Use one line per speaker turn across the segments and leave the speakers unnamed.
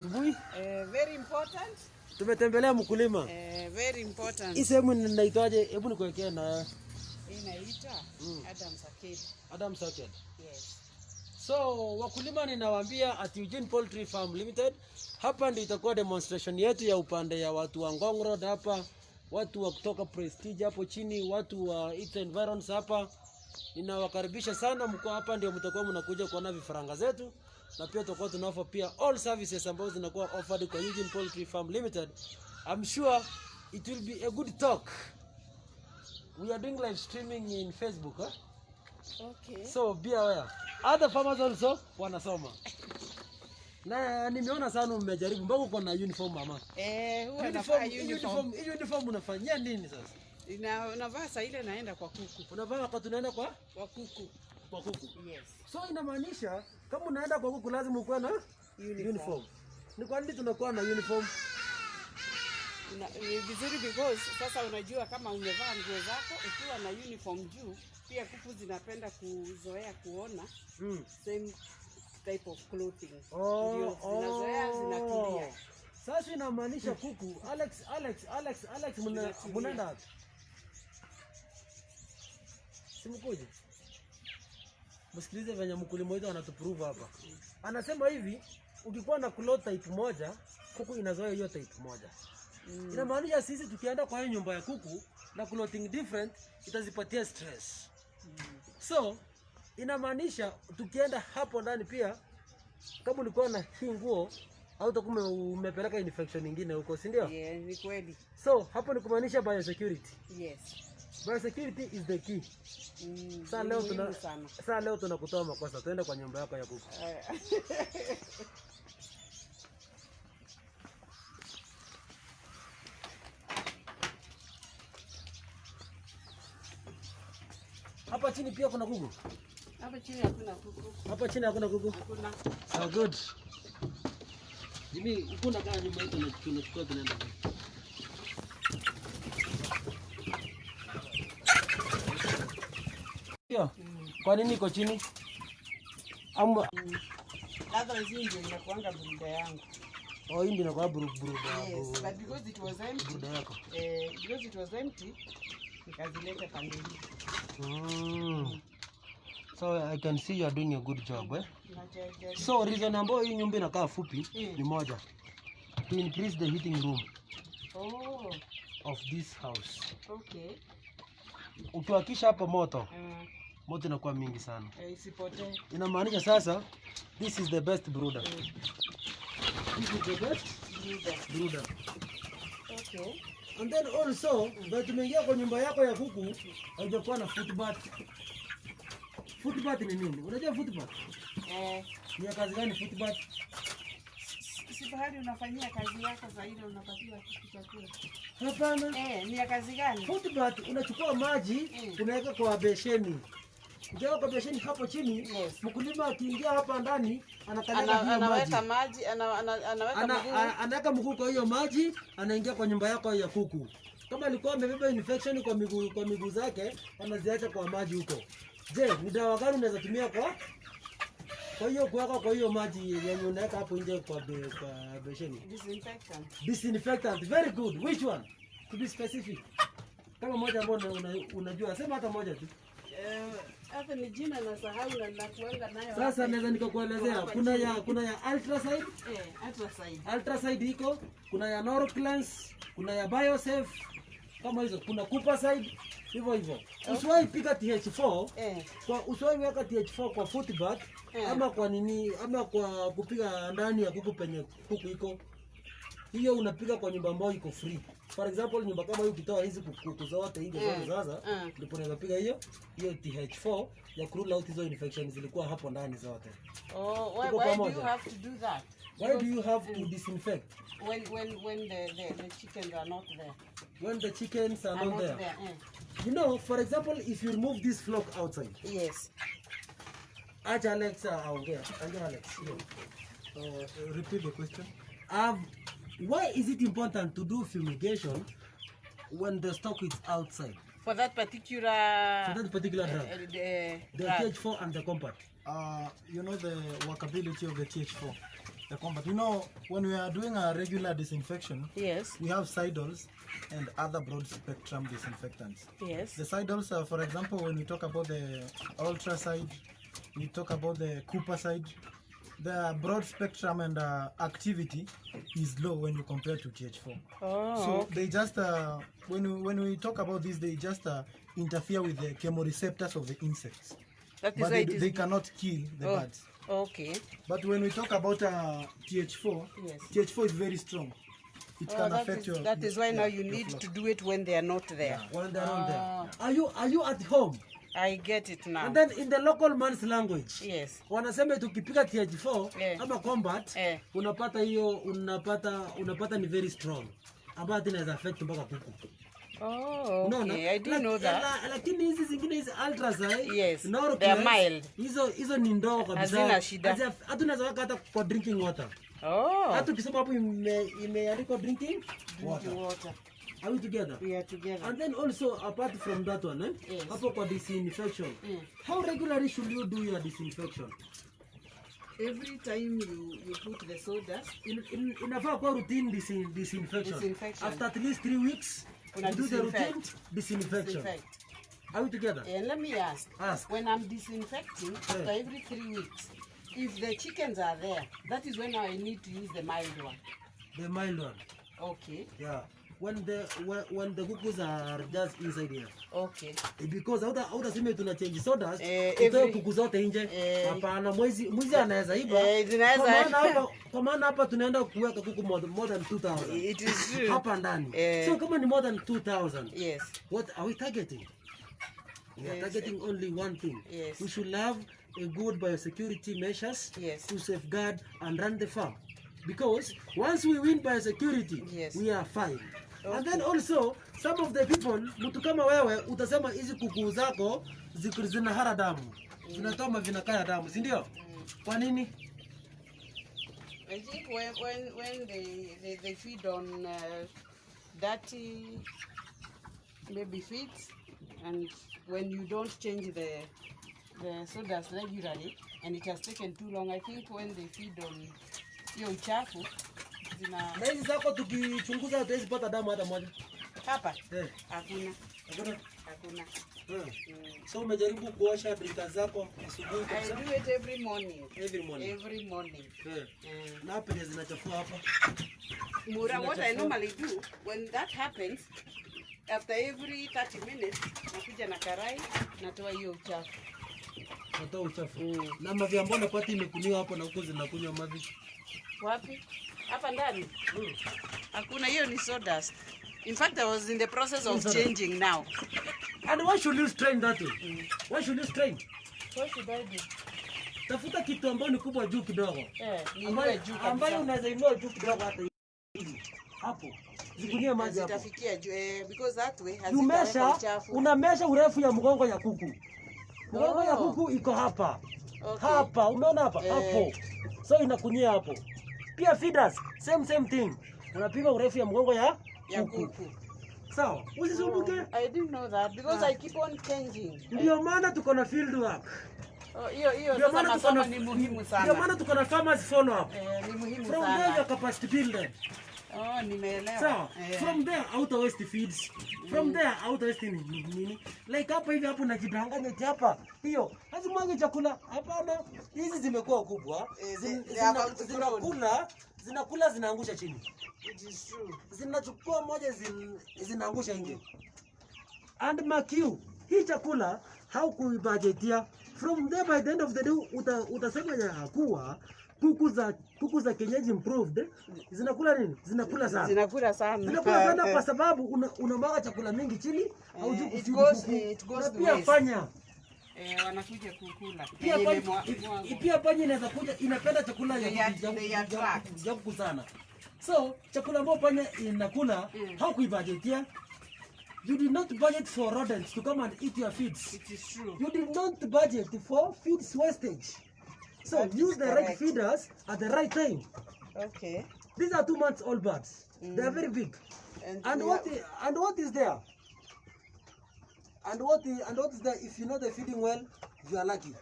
Very important.
Tumetembelea mkulima.
Very important.
Hii sehemu inaitwaje? Hebu nikuwekea na
inaitwa Adams Arcade.
Adams Arcade.
Yes.
So wakulima ninawaambia at Eugene Poultry Farm Limited, hapa ndio itakuwa demonstration yetu ya upande ya watu wa Ngong Road hapa, watu wa kutoka Prestige hapo chini, watu wa East Environs hapa. Ninawakaribisha sana, mko hapa ndio mtakuwa mnakuja kuona vifaranga zetu, na pia tutakuwa tunaoffer pia all services ambazo zinakuwa offered kwa Eugene Poultry Farm Limited. I'm sure it will be a good talk. We are doing live streaming in Facebook, huh?
Okay.
So be aware. Other farmers also wanasoma. Na nimeona sana mmejaribu mpaka uko na uniform mama.
Huwa navaa uniform.
Uniform unafanyia nini sasa?
Unavaa saa ile naenda kwa kuku.
Unavaa wakati tunaenda kwa
kuku.
Kwa kuku.
Yes.
So inamaanisha kama unaenda kwa kuku lazima uwe na uniform. Ni kwa nini tunakuwa na uniform?
Ni vizuri because sasa unajua kama umevaa nguo zako ukiwa na uniform juu, pia kuku zinapenda kuzoea kuona same type of clothing. Ndio zinazoea, zinatulia.
Sasa inamaanisha kuku Alex mnaenda simkuje. Msikilize venye mkulima wetu anatuprove hapa. Anasema hivi, ukikuwa na cloth type moja, kuku inazoea hiyo type moja. Inamaanisha sisi tukienda kwa hiyo nyumba ya kuku na clothing different itazipatia stress. So inamaanisha tukienda hapo ndani pia kama ulikuwa na hii nguo au utakuwa umepeleka infection nyingine huko, si ndio?
Yeah, ni kweli.
So hapo ni kumaanisha biosecurity.
Yes.
Biosecurity is the key. Sasa leo tunakutoa makosa. Tuende kwa nyumba yako ya kuku. Hapa chini pia kuna kuku.
Hapa chini hakuna kuku.
Hapa chini hakuna kuku.
Hakuna.
So good. Jimmy, ukuna kaa nyumba yetu na tunachukua tunaenda. Hiyo. Kwa nini iko chini?
Labda hizi ndio inakuanga bruda yangu.
Oh, hii ndio inakuwa bruda.
Yes, but because it was empty.
Bruda yako.
Because it was empty, nikazileta pande hii.
So I can see you are doing a good job, eh? So reason ambayo hii nyumba inakaa fupi ni moja. To increase the heating room of this house.
Okay.
Ukiwakisha hapo moto, moto inakuwa mingi sana.
Isipotee.
Inamaanisha sasa this is the best brooder. This is the best brooder.
Okay.
And then also, ndio tumeingia kwa nyumba yako ya kuku, haijakuwa na footbath. Footbath ni nini? Unajua footbath? Ni ya kazi gani footbath?
Si bahari unafanyia kazi yako zaidi unapatiwa kitu chakula.
Hapana.
Ni ya kazi gani?
Footbath unachukua maji, unaweka kwa besheni. Ukiweka kwa besheni hapo chini, mkulima akiingia hapa ndani, anaweka
maji,
anaweka mguu kwa hiyo maji, anaingia kwa nyumba yako ya kuku. Kama alikuwa amebeba infection kwa miguu zake, anaziacha kwa maji huko. Je, ni dawa gani unaweza tumia kwa hiyo kuweka kwa hiyo maji yenye unaweka hapo nje kwa besheni? Disinfectant. Very good. Which one? To be specific. Kama moja ambayo unajua, sema hata moja tu.
Hata ni jina na sahau na nakuanga nayo.
Sasa naweza nikakuelezea. Kuna ya Ultracide. Ultracide iko, kuna ya Noroclans, kuna ya Biosafe. Kama hizo, kuna Coopacide. Hivyo. Usiwahi pika TH4. Usiwahi weka TH4 kwa footbath ama kwa nini, ama kwa kupiga ndani ya kuku penye kuku iko. Hiyo unapiga kwa nyumba ambayo iko free. For example, nyumba kama hiyo ukitoa hizi kuku zote hizo sasa, ndipo unaweza piga hiyo TH4 ya kurule out hizo infections zilikuwa hapo ndani zote.
Why do you have to do that?
Why do you have to disinfect?
When the chickens are not there.
When the chickens are not there. You know, for example, if you remove this flock outside.
Yes.
Acha Alex aongea. Alex.
Repeat the question.
Why is it important to do fumigation when the stock is outside?
For that particular
drug. The TH4 and the compact.
You know the workability of the TH4. But you know, when we are doing a regular disinfection,
Yes.
we have Cidols and other broad spectrum disinfectants.
Yes.
The Cidols are, for example, when we talk about the Ultracide, we talk about the Coopacide, the broad spectrum and activity is low when you compare to TH4.
Oh.
So they just, when we talk about this, they just interfere with the chemoreceptors of the insects.
That is
But
why
they cannot kill the birds.
Okay.
But when we talk about TH4,
Yes.
TH4 is very strong. It can affect your.
That is why now you
your
need
flock.
to do it when they are not there.
When they're not there. Are you at home?
I get it now.
And then in the local man's language.
Yes.
Wanasema tukipiga TH4 ama combat unapata hiyo unapata ni very strong. Ambayo inaweza affect mpaka kuku.
Oh, okay. I didn't know that.
Lakini hizi zingine hizi ultraside,
yes, they are mild.
Hizo ni ndogo kabisa.
Hazina shida.
Hata unaweza weka hata kwa drinking water.
Oh.
Hata ukisema hapo imeandikwa drinking water. Are we together?
We are together.
And then also apart from that one,
yes,
hapo kwa disinfection. How regularly should you do your disinfection?
Every time you put the sawdust.
Inafaa kwa routine disinfection. After at least 3 weeks, you do the routine disinfection. Are we together?
Let me ask. When I'm disinfecting after every 3 weeks, if the chickens are there, that is when I need to use the mild one.
The mild one.
Okay.
Yeah. When the cuckoos are just inside here.
Okay.
Because hauta sema tuna change sawdust, utoe kuku zote nje. Hapana, mwizi anaweza iba. Kwa maana hapa tunaenda kuweka kuku more than 2000.
It is true.
Hapa ndani. So kama ni more than 2000.
Yes.
What are we targeting? We are targeting only one thing.
Yes.
We should have a good biosecurity measures to safeguard and run the farm. Because once we win biosecurity, we are fine. And then also, some of the people, mtu kama wewe, utasema hizi kuku zako zinahara damu. Zinatoma vinakaya damu, si ndio? Kwa nini?
I think when they feed on dirty maybe feeds, and when you don't change the sawdust regularly and it has taken too long, I think when they feed on hiyo uchafu
na hizi zako tukichunguza hatuwezi pata damu hata moja.
Hapa? Hakuna.
So umejaribu kuosha drika zako asubuhi kabisa?
I do it every morning.
Every morning. Na hapa ndio zinachafua hapa.
Mura, what I normally do when that happens, after every 30 minutes nakuja na karai natoa hiyo uchafu.
Natoa uchafu. Na mavi ambayo napata imekuniwa hapo na huko zinakunywa mavi.
Wapi? Hapa ndani? Hakuna, hiyo ni sawdust. In fact, I was in the process of changing now.
And why should you strain that way? Why should you strain?
What should I do?
Tafuta kitu ambayo ni kubwa juu kidogo.
Ambayo
unaweza inua juu kidogo hata hivi. Hapo. Zikunie maji hapo.
Zitafikia juu because that way
hazitaweka uchafu. Unamesha urefu ya mgongo ya kuku. Mgongo ya kuku iko hapa. Hapa, umeona hapa? Hapo. So inakunyia hapo. Pia feeders, same thing. Unapiga urefu ya mgongo ya kuku. Sawa, usisumbuke.
I didn't know that because I keep on changing.
Ndio maana tuko na field work.
Hiyo sasa masomo ni muhimu sana.
Ndio maana tuko na farmers follow up.
Ni muhimu sana.
From there capacity building.
Nimeelewa.
Sawa, from there out waste feeds. From there out waste nini? Like hapa hivi hapo najidanganya hapa. Hiyo, hazimwagi chakula. Hapana. Hizi zimekuwa kubwa. Zinakula zinaangusha chini.
It is true.
Zinachukua moja zinaangusha nje. And mark you, hii chakula haukuibajetia. From there by the end of the day utasema ya hakuwa kuku za kienyeji improved zinakula nini? Zinakula sana.
Zinakula sana
kwa sababu unamwaga chakula mingi chini au juu
it goes
pia fanya
wanakuja kukula.
Pia panya inaweza kuja inapenda chakula ya kuku sana. So chakula ambayo panya inakula haukuibajetia. You did not budget for rodents to come and eat your feeds.
It is true.
You did not budget for feeds wastage. So use the right feeders at the right time.
Okay.
These are 2 months old birds. They are very big. And what is there? And what is there? If you know they're feeding well, you are lucky.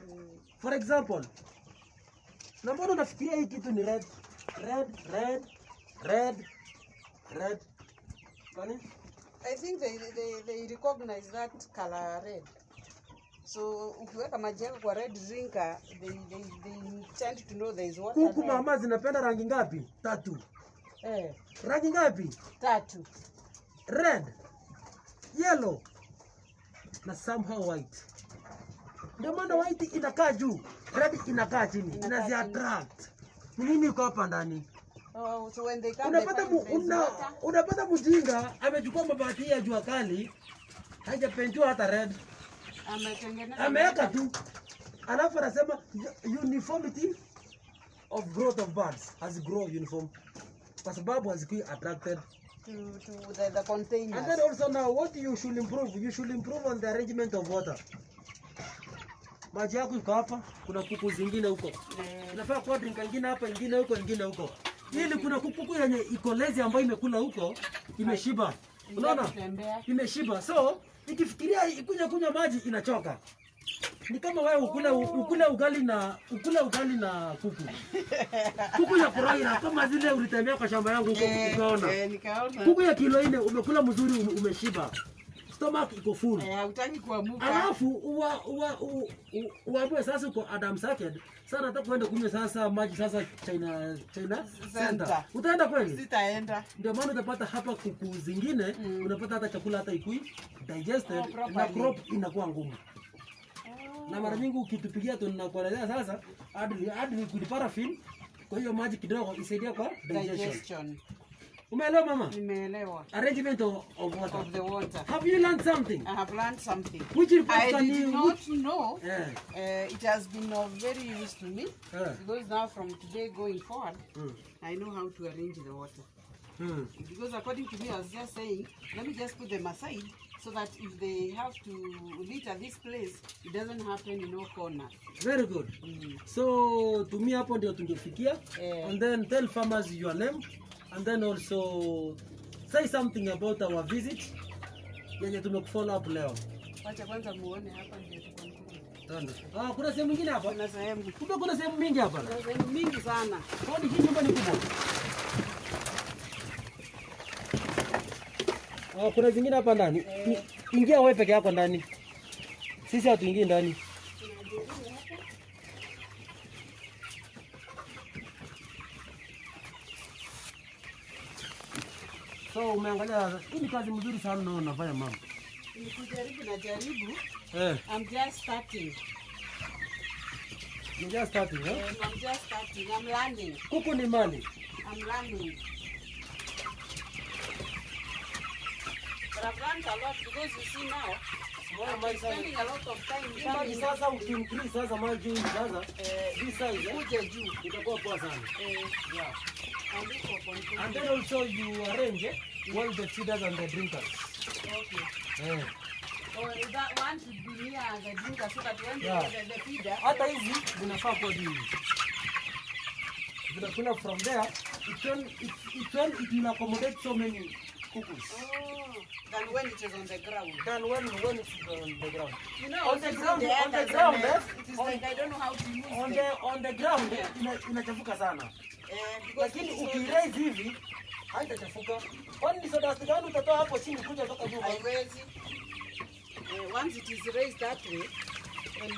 For example, na mbona unafikiria hii kitu ni red? red. Funny?
I think they recognize that color red. So ukiweka maji yako kwa red drinker, they tend to know there is water.
Kuku mama zinapenda rangi ngapi? 3. Rangi ngapi?
3.
Red, yellow na somehow white. Ndio maana white inakaa juu, red inakaa chini. Inazi attract. Ni nini uko hapa ndani?
Oh, so when they come
unapata mjinga amechukua mabati ya jua kali, hajapentiwa hata red. Ameweka tu. Alafu anasema uniformity of growth of birds has grow uniform. Kwa sababu hazikui attracted
to the containers.
And then also now what you should improve on the arrangement of water. Maji yako iko hapa, kuna kuku zingine huko. Unafaa kwa drink nyingine hapa, nyingine huko, nyingine huko. Ili kuna kuku yenye iko lazy ambayo imekula huko, imeshiba. Unaona? Imeshiba. So, ikifikiria ikuja kunywa maji inachoka. Ni kama wewe ukula ugali na kuku. Kuku ya kuraira kama zile ulitembea kwa shamba yangu huko ukaona.
Nikaona.
Kuku ya kilo 4 umekula mzuri umeshiba. Stomach iko full.
Hutaki kuamuka.
Alafu uamue sasa uko Adam Circuit. Sasa nataka kwenda kunywa sasa maji sasa China Center. Utaenda kweli?
Sitaenda.
Ndio maana utapata hapa kuku zingine, unapata hata chakula hata ikui digested na crop inakuwa ngumu. Na mara nyingi ukitupigia tunakuelezea sasa hadi kuliparaffin, kwa hiyo maji kidogo isaidia kwa digestion. Umeelewa mama?
Nimeelewa.
Arrangement of water.
Of the water.
Have you learned something?
I have learned something.
Which
I did not know.
Yeah.
It has been of very use to me. Because now from today going forward, I know how to arrange the water. Because according to me, I was just saying, let me just put them aside so that if they have to litter this place, it doesn't happen in no corner.
Very good. So to me hapo ndio tungefikia. And then tell farmers your name. And then also say something about our visit. Yenye tumekufollow up leo.
Wacha kwanza muone hapa ndio tuko.
Kuna sehemu nyingine hapa?
Kuna sehemu.
Kumbe kuna sehemu mingi hapa.
Kuna sehemu mingi sana.
Kwani hii nyumba ni kubwa? Kuna zingine hapa ndani. Ingia wewe peke yako ndani. Sisi hatuingii ndani. So umeangalia hii ni kazi mzuri sana na unafanya mama.
Najaribu. I'm just starting.
You're just starting, huh?
I'm just starting. I'm learning.
Kuku ni mali.
I'm learning. But I've learned a lot because you see now, I'm spending a lot of time.
Maji sasa ukiincrease sasa maji sasa this size
kuja juu
itakuwa poa sana.
Yeah.
And then also you arrange all the feeders and the drinkers.
Okay. Or that one should be near the drinker so that when the feeder.
Hata hizi zinafaa kwa hivi. Zinakula from there, it will accommodate so many cuckoos.
Than when it is on the ground.
Than when it's on the ground.
You know,
on the ground,
it is like I don't know how to use
on the ground inachafuka sana. Lakini ukiraise hivi haitachafuka. Kwani soda gani utatoa hapo chini kuja toka juu?
Haiwezi. Once it is raised that way, and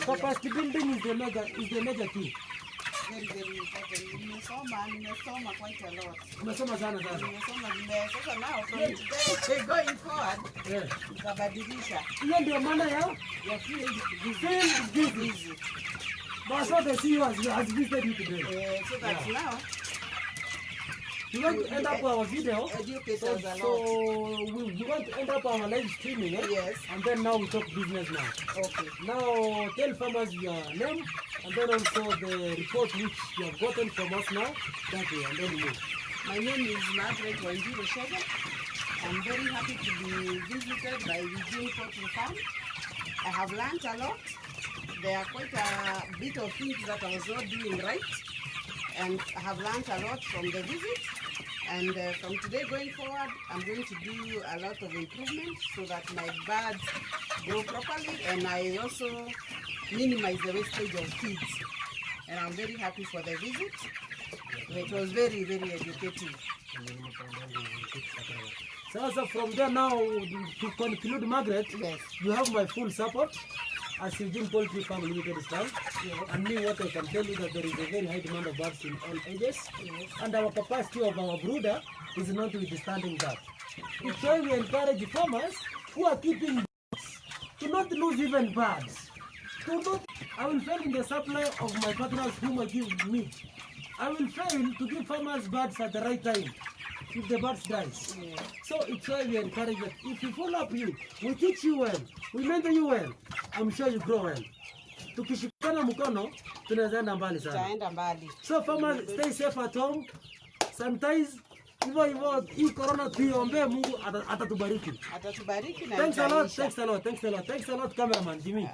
capacity building is the major key.
Very, very important. Nimesoma quite a lot.
Umesoma sana sana.
Sasa now from today going forward, tutabadilisha.
Hiyo ndio maana ya feel busy. That's what I see you as visited you today.
So that now
we want to end up our video.
So
we want to end up our live streaming,
Yes.
And then now we talk business now.
Okay.
Now tell farmers your name and then also the report which you have gotten from us now. That way, and then we move.
My name is Margaret Wanjiru Shega. I'm very happy to be visited by Eugene Poultry Farm. I have learned a lot. There are quite a bit of things that I was not doing right. And I have learned a lot from the visit. And from today going forward, I'm going to do a lot of improvements so that my birds grow properly, and I also minimize the wastage of feeds. and I'm very happy for the visit. It was very, very educative.
So from there now, to conclude, Margaret,
Yes.
you have my full support as Eugene Poultry Farm Limited stand.
Yes.
And me, what I can tell you that there is a very high demand of birds in all ages,
Yes.
and our capacity of our brooder is not withstanding that. It's why we encourage farmers who are keeping birds to not lose even birds. I will fail in the supply of my partners whom I give meat. I will fail to give farmers birds at the right time if the birds dies.
Yes.
So it's why we encourage that if we follow up you, we teach you well, we mentor you well, I'm sure you grow well. Tukishikana mkono, tunaweza enda mbali sana.
Tutaenda mbali.
So farmers, stay safe at home, sanitize. Hivyo hii corona tuiombe, Mungu atatubariki.
Atatubariki na
Thanks a lot,
itaisha.
thanks a lot, thanks a lot, thanks a lot cameraman Jimmy.